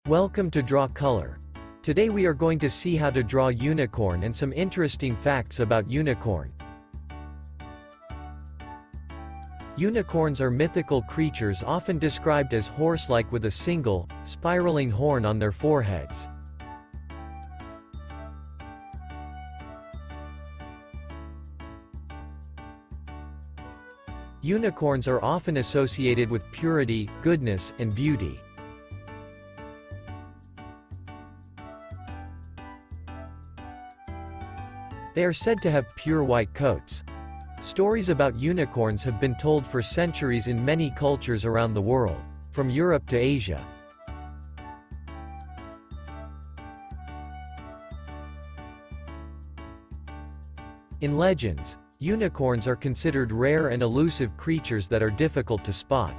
Welcome to DrawColor. Today we are going to see how to draw unicorn and some interesting facts about unicorn. Unicorns are mythical creatures often described as horse-like with a single, spiraling horn on their foreheads. Unicorns are often associated with purity, goodness, and beauty. They are said to have pure white coats. Stories about unicorns have been told for centuries in many cultures around the world, from Europe to Asia. In legends, unicorns are considered rare and elusive creatures that are difficult to spot.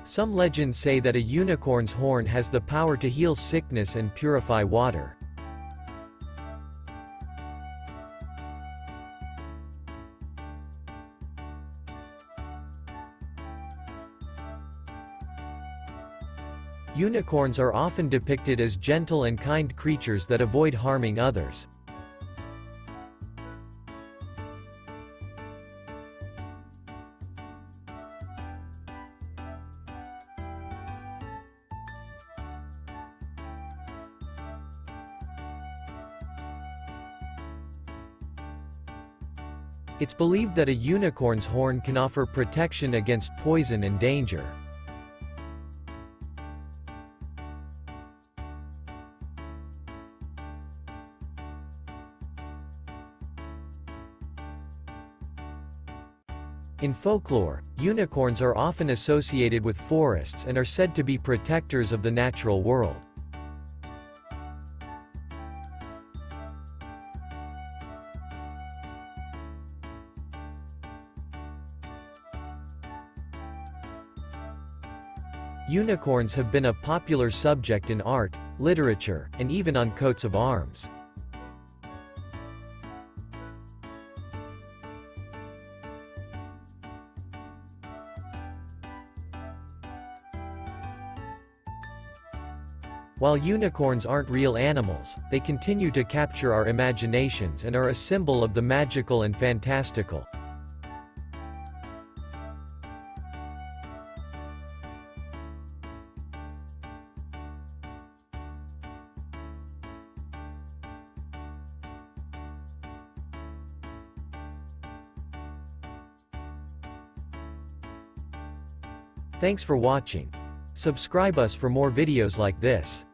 Some legends say that a unicorn's horn has the power to heal sickness and purify water. Unicorns are often depicted as gentle and kind creatures that avoid harming others. It's believed that a unicorn's horn can offer protection against poison and danger. In folklore, unicorns are often associated with forests and are said to be protectors of the natural world. Unicorns have been a popular subject in art, literature, and even on coats of arms. While unicorns aren't real animals, they continue to capture our imaginations and are a symbol of the magical and fantastical. Thanks for watching. Subscribe us for more videos like this.